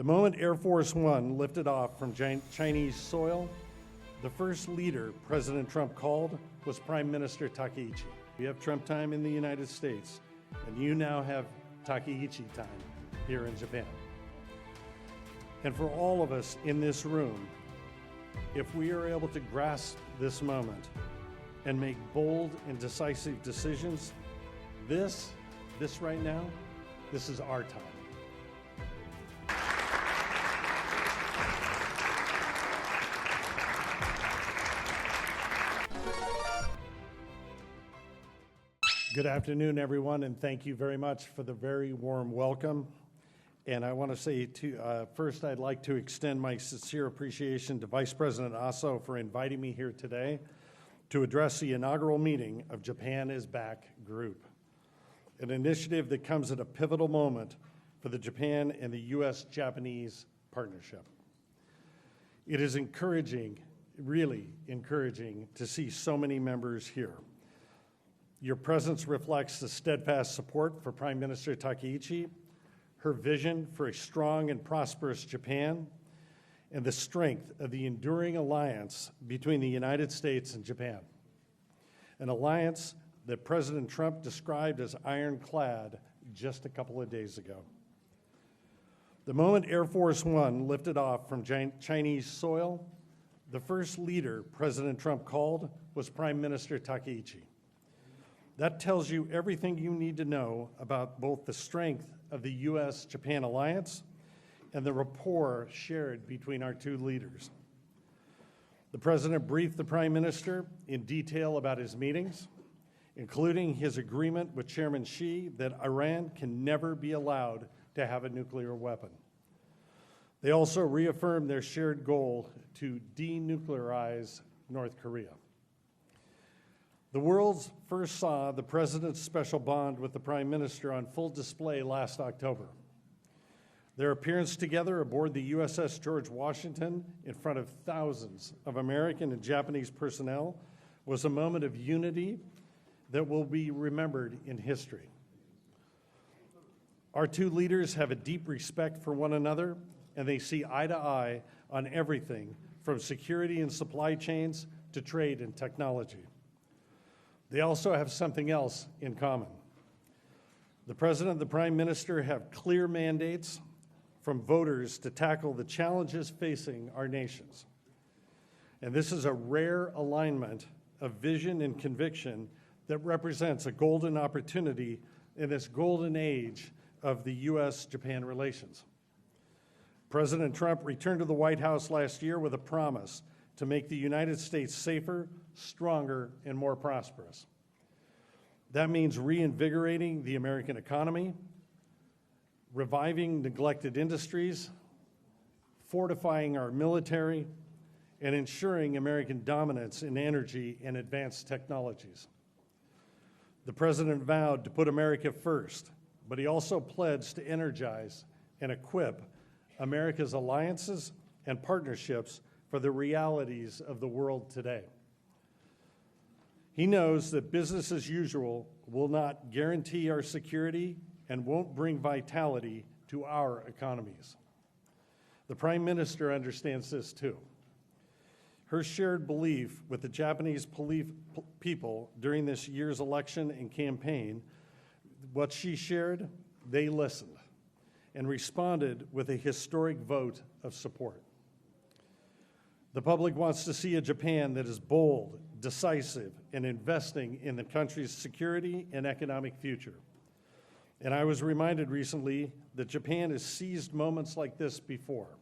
The moment Air Force One lifted off from Chinese soil, the first leader President Trump called was Prime Minister Takaichi. We have Trump time in the United States, and you now have Takaichi time here in Japan. And for all of us in this room, if we are able to grasp this moment and make bold and decisive decisions, this right now, this is our time. Good afternoon, everyone, and thank you very much for the very warm welcome. And I want to say, first, I'd like to extend my sincere appreciation to Vice President Aso for inviting me here today to address the inaugural meeting of Japan is Back group, an initiative that comes at a pivotal moment for the Japan and the U.S.-Japanese partnership. It is encouraging, really encouraging, to see so many members here. Your presence reflects the steadfast support for Prime Minister Takaichi, her vision for a strong and prosperous Japan, and the strength of the enduring alliance between the United States and Japan, an alliance that President Trump described as ironclad just a couple of days ago. The moment Air Force One lifted off from Chinese soil, the first leader President Trump called was Prime Minister Takaichi. That tells you everything you need to know about both the strength of the U.S.-Japan alliance and the rapport shared between our two leaders. The President briefed the Prime Minister in detail about his meetings, including his agreement with Chairman Xi that Iran can never be allowed to have a nuclear weapon. They also reaffirmed their shared goal to denuclearize North Korea. The world first saw the President's special bond with the Prime Minister on full display last October. Their appearance together aboard the USS George Washington in front of thousands of American and Japanese personnel was a moment of unity that will be remembered in history. Our two leaders have a deep respect for one another, and they see eye to eye on everything from security and supply chains to trade and technology. They also have something else in common. The President and the Prime Minister have clear mandates from voters to tackle the challenges facing our nations. And this is a rare alignment of vision and conviction that represents a golden opportunity in this golden age of the U.S.-Japan relations. President Trump returned to the White House last year with a promise to make the United States safer, stronger, and more prosperous. That means reinvigorating the American economy, reviving neglected industries, fortifying our military, and ensuring American dominance in energy and advanced technologies. The President vowed to put America first, but he also pledged to energize and equip America's alliances and partnerships for the realities of the world today. He knows that business as usual will not guarantee our security and won't bring vitality to our economies. The Prime Minister understands this too. Her shared belief with the Japanese people during this year's election and campaign, what she shared, they listened and responded with a historic vote of support. The public wants to see a Japan that is bold, decisive, and investing in the country's security and economic future. And I was reminded recently that Japan has seized moments like this before.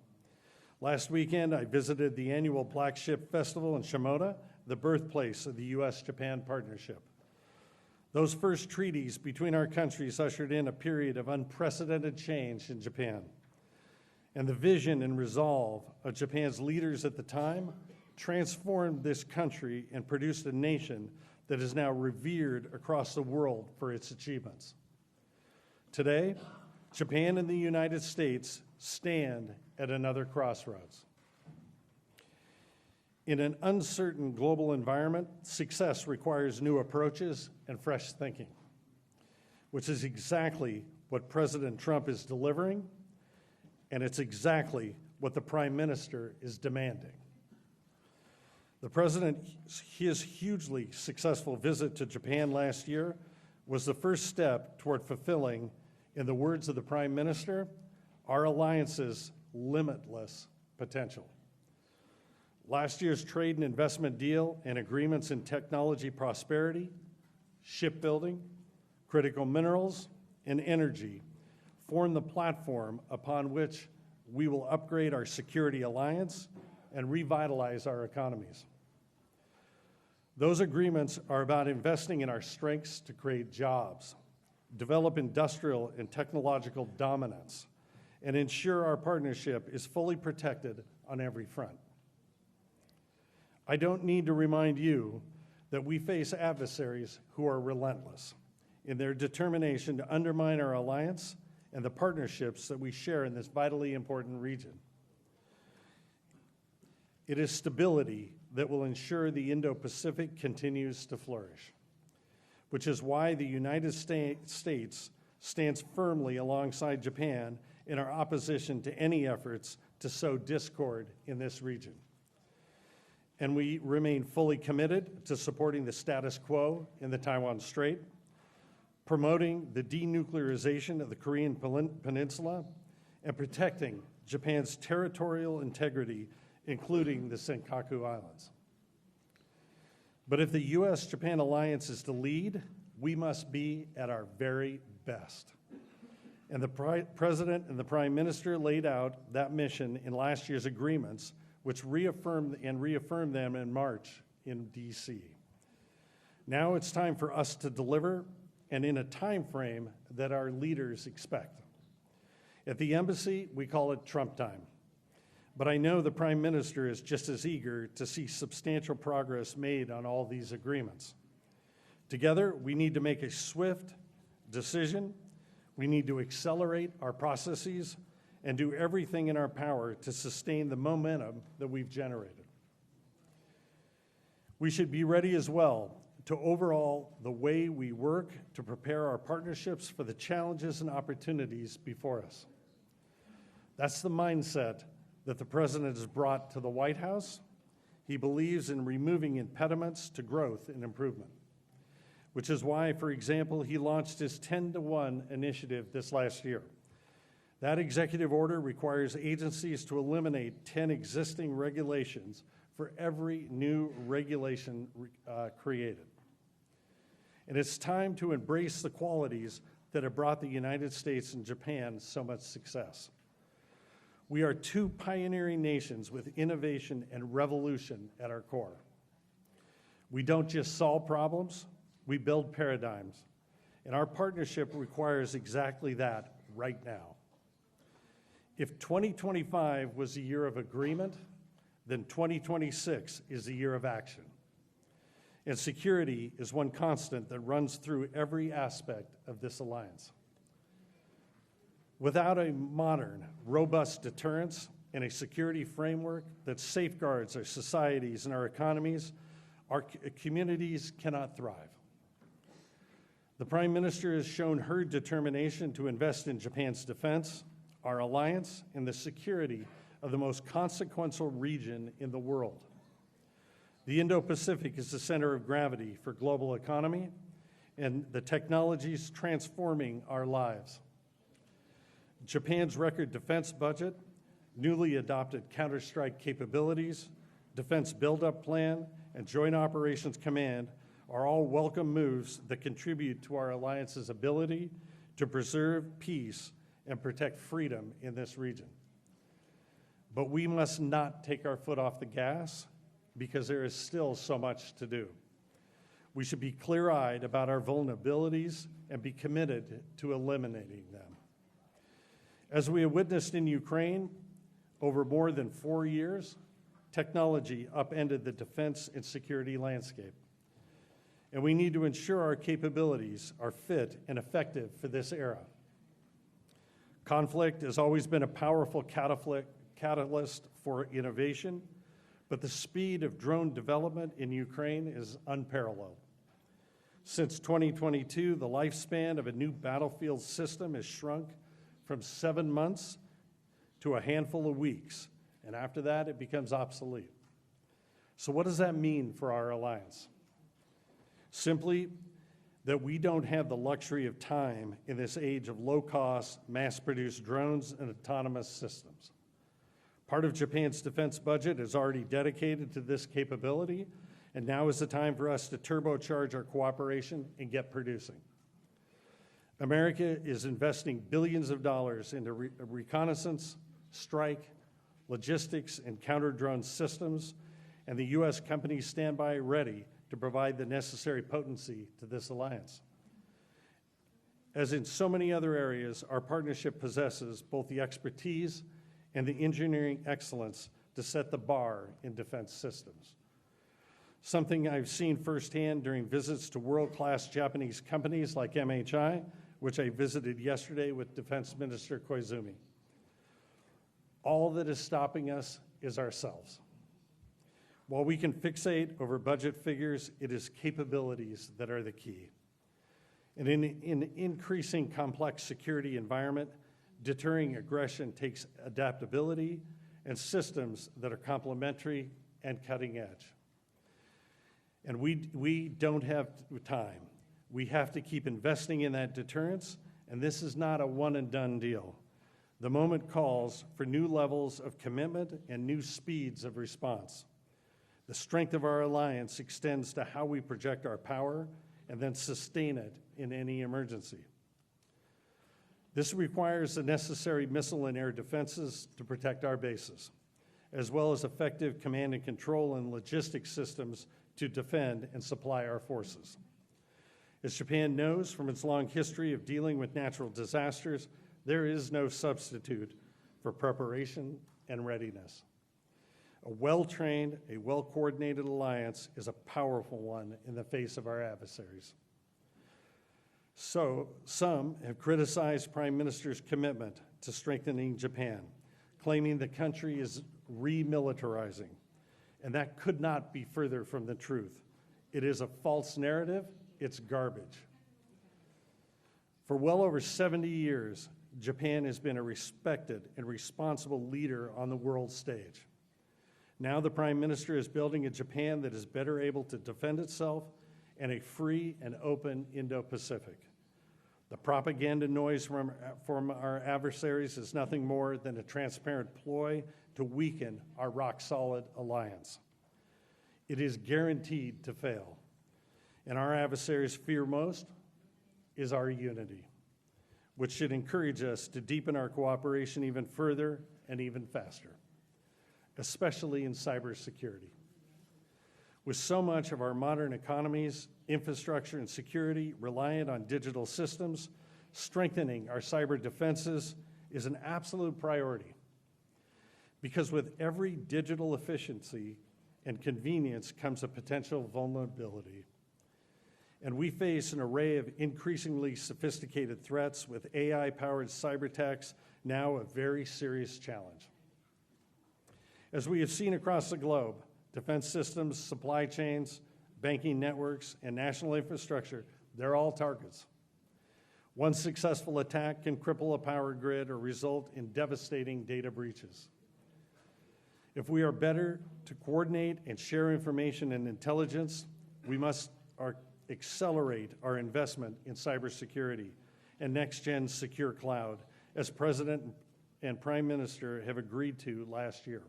Last weekend, I visited the annual Black Ship Festival in Shimoda, the birthplace of the U.S.-Japan partnership. Those first treaties between our countries ushered in a period of unprecedented change in Japan. And the vision and resolve of Japan's leaders at the time transformed this country and produced a nation that is now revered across the world for its achievements. Today, Japan and the United States stand at another crossroads. In an uncertain global environment, success requires new approaches and fresh thinking, which is exactly what President Trump is delivering and it's exactly what the Prime Minister is demanding. The President, his hugely successful visit to Japan last year was the first step toward fulfilling, in the words of the Prime Minister, our alliance's limitless potential. Last year's trade and investment deal and agreements in technology prosperity, shipbuilding, critical minerals, and energy form the platform upon which we will upgrade our security alliance and revitalize our economies. Those agreements are about investing in our strengths to create jobs, develop industrial and technological dominance, and ensure our partnership is fully protected on every front. I don't need to remind you that we face adversaries who are relentless in their determination to undermine our alliance and the partnerships that we share in this vitally important region. It is stability that will ensure the Indo-Pacific continues to flourish, which is why the United States stands firmly alongside Japan in our opposition to any efforts to sow discord in this region. And we remain fully committed to supporting the status quo in the Taiwan Strait, promoting the denuclearization of the Korean Peninsula, and protecting Japan's territorial integrity, including the Senkaku Islands. But if the U.S.-Japan alliance is to lead, we must be at our very best. And the President and the Prime Minister laid out that mission in last year's agreements, which reaffirmed them in March in D.C. Now it's time for us to deliver, and in a time frame that our leaders expect. At the embassy, we call it Trump time. But I know the Prime Minister is just as eager to see substantial progress made on all these agreements. Together, we need to make a swift decision. We need to accelerate our processes and do everything in our power to sustain the momentum that we've generated. We should be ready as well to overhaul the way we work to prepare our partnerships for the challenges and opportunities before us. That's the mindset that the President has brought to the White House. He believes in removing impediments to growth and improvement, which is why, for example, he launched his 10-to-1 initiative this last year. That executive order requires agencies to eliminate 10 existing regulations for every new regulation created. And it's time to embrace the qualities that have brought the United States and Japan so much success. We are two pioneering nations with innovation and revolution at our core. We don't just solve problems, we build paradigms. And our partnership requires exactly that right now. If 2025 was a year of agreement, then 2026 is a year of action. And security is one constant that runs through every aspect of this alliance. Without a modern, robust deterrence and a security framework that safeguards our societies and our economies, our communities cannot thrive. The Prime Minister has shown her determination to invest in Japan's defense, our alliance, and the security of the most consequential region in the world. The Indo-Pacific is the center of gravity for global economy and the technologies transforming our lives. Japan's record defense budget, newly adopted counter-strike capabilities, defense buildup plan, and Joint Operations Command are all welcome moves that contribute to our alliance's ability to preserve peace and protect freedom in this region. But we must not take our foot off the gas because there is still so much to do. We should be clear-eyed about our vulnerabilities and be committed to eliminating them. As we have witnessed in Ukraine, over more than 4 years, technology upended the defense and security landscape. And we need to ensure our capabilities are fit and effective for this era. Conflict has always been a powerful catalyst for innovation, but the speed of drone development in Ukraine is unparalleled. Since 2022, the lifespan of a new battlefield system has shrunk from 7 months to a handful of weeks, and after that, it becomes obsolete. So what does that mean for our alliance? Simply that we don't have the luxury of time in this age of low-cost, mass-produced drones and autonomous systems. Part of Japan's defense budget is already dedicated to this capability, and now is the time for us to turbocharge our cooperation and get producing. America is investing billions of dollars into reconnaissance, strike, logistics, and counter-drone systems, and the U.S. companies stand by ready to provide the necessary potency to this alliance. As in so many other areas, our partnership possesses both the expertise and the engineering excellence to set the bar in defense systems. Something I've seen firsthand during visits to world-class Japanese companies like MHI, which I visited yesterday with Defense Minister Koizumi. All that is stopping us is ourselves. While we can fixate over budget figures, it is capabilities that are the key. And in an increasing complex security environment, deterring aggression takes adaptability and systems that are complementary and cutting edge. And we don't have time. We have to keep investing in that deterrence, and this is not a one-and-done deal. The moment calls for new levels of commitment and new speeds of response. The strength of our alliance extends to how we project our power and then sustain it in any emergency. This requires the necessary missile and air defenses to protect our bases, as well as effective command and control and logistics systems to defend and supply our forces. As Japan knows from its long history of dealing with natural disasters, there is no substitute for preparation and readiness. A well-trained, a well-coordinated alliance is a powerful one in the face of our adversaries. So, some have criticized Prime Minister's commitment to strengthening Japan, claiming the country is remilitarizing, and that could not be further from the truth. It is a false narrative, it's garbage. For well over 70 years, Japan has been a respected and responsible leader on the world stage. Now the Prime Minister is building a Japan that is better able to defend itself and a free and open Indo-Pacific. The propaganda noise from our adversaries is nothing more than a transparent ploy to weaken our rock-solid alliance. It is guaranteed to fail, and our adversaries' fear most is our unity, which should encourage us to deepen our cooperation even further and even faster, especially in cybersecurity. With so much of our modern economies, infrastructure, and security reliant on digital systems, strengthening our cyber defenses is an absolute priority. Because with every digital efficiency and convenience comes a potential vulnerability. And we face an array of increasingly sophisticated threats with AI-powered cyber attacks now a very serious challenge. As we have seen across the globe, defense systems, supply chains, banking networks, and national infrastructure, they're all targets. One successful attack can cripple a power grid or result in devastating data breaches. If we are better to coordinate and share information and intelligence, we must accelerate our investment in cybersecurity and next-gen secure cloud, as President and Prime Minister have agreed to last year.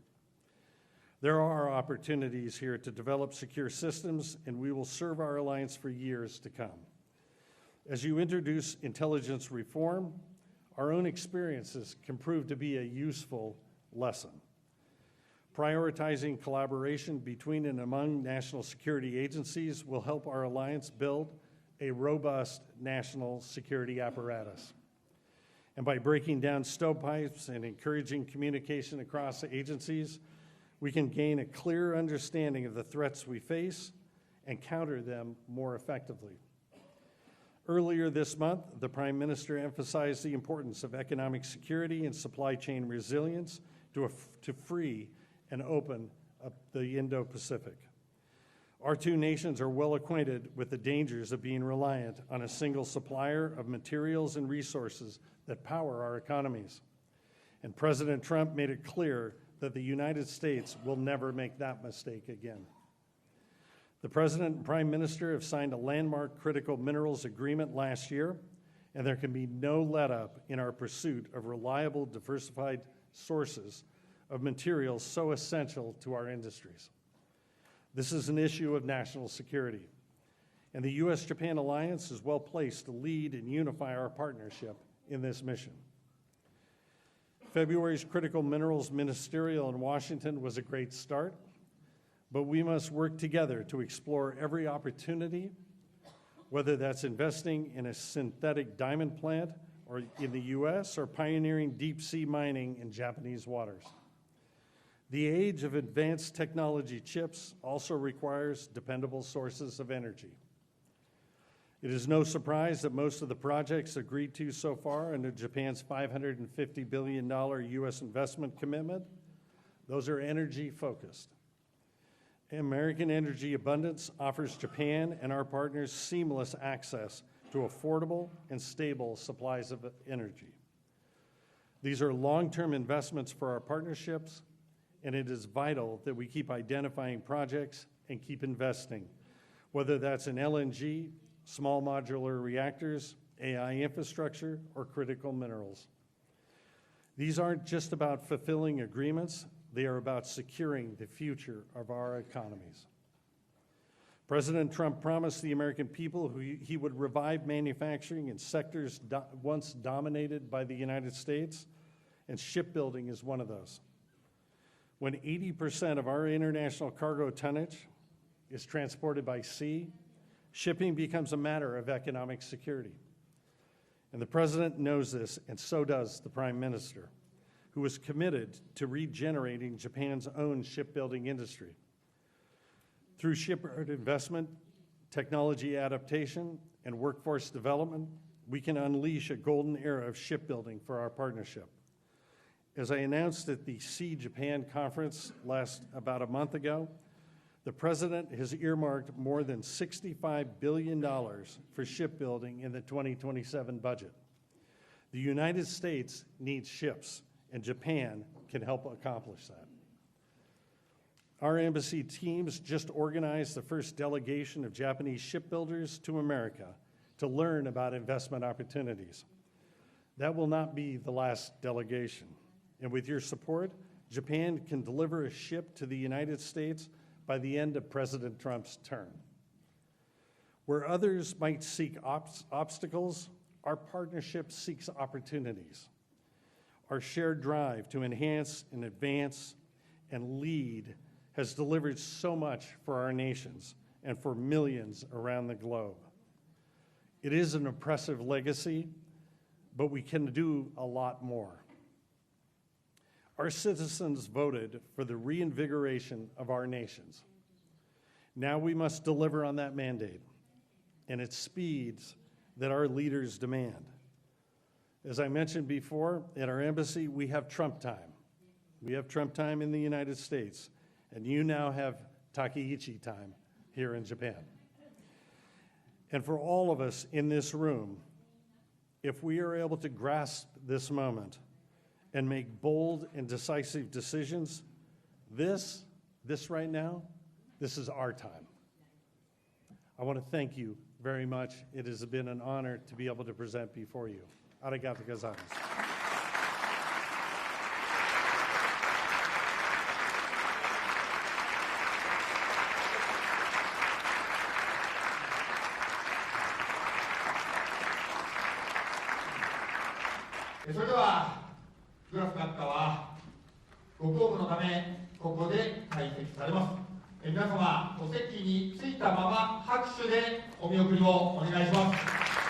There are opportunities here to develop secure systems, and we will serve our alliance for years to come. As you introduce intelligence reform, our own experiences can prove to be a useful lesson. Prioritizing collaboration between and among national security agencies will help our alliance build a robust national security apparatus. And by breaking down stovepipes and encouraging communication across agencies, we can gain a clearer understanding of the threats we face and counter them more effectively. Earlier this month, the Prime Minister emphasized the importance of economic security and supply chain resilience to free and open up the Indo-Pacific. Our two nations are well acquainted with the dangers of being reliant on a single supplier of materials and resources that power our economies. And President Trump made it clear that the United States will never make that mistake again. The President and Prime Minister have signed a landmark critical minerals agreement last year, and there can be no let-up in our pursuit of reliable, diversified sources of materials so essential to our industries. This is an issue of national security, and the U.S.-Japan alliance is well placed to lead and unify our partnership in this mission. February's Critical Minerals Ministerial in Washington was a great start, but we must work together to explore every opportunity, whether that's investing in a synthetic diamond plant or in the U.S. or pioneering deep-sea mining in Japanese waters. The age of advanced technology chips also requires dependable sources of energy. It is no surprise that most of the projects agreed to so far under Japan's $550 billion U.S. investment commitment, those are energy-focused. American energy abundance offers Japan and our partners seamless access to affordable and stable supplies of energy. These are long-term investments for our partnerships, and it is vital that we keep identifying projects and keep investing, whether that's in LNG, small modular reactors, AI infrastructure, or critical minerals. These aren't just about fulfilling agreements, they are about securing the future of our economies. President Trump promised the American people he would revive manufacturing in sectors once dominated by the United States, and shipbuilding is one of those. When 80% of our international cargo tonnage is transported by sea, shipping becomes a matter of economic security. And the President knows this, and so does the Prime Minister, who is committed to regenerating Japan's own shipbuilding industry. Through shipyard investment, technology adaptation, and workforce development, we can unleash a golden era of shipbuilding for our partnership. As I announced at the Sea Japan conference about a month ago, the President has earmarked more than $65 billion for shipbuilding in the 2027 budget. The United States needs ships, and Japan can help accomplish that. Our embassy teams just organized the first delegation of Japanese shipbuilders to America to learn about investment opportunities. That will not be the last delegation. And with your support, Japan can deliver a ship to the United States by the end of President Trump's term. Where others might seek obstacles, our partnership seeks opportunities. Our shared drive to enhance and advance and lead has delivered so much for our nations and for millions around the globe. It is an impressive legacy, but we can do a lot more. Our citizens voted for the reinvigoration of our nations. Now we must deliver on that mandate and at speeds that our leaders demand. As I mentioned before, at our embassy, we have Trump time. We have Trump time in the United States, and you now have Takeichi time here in Japan. And for all of us in this room, if we are able to grasp this moment and make bold and decisive decisions, this right now, this is our time. I want to thank you very much. It has been an honor to be able to present before you. Arigatou gozaimasu. それではグラス閣下はご公務のためここで退席されます。皆様お席についたまま拍手でお見送りをお願いします。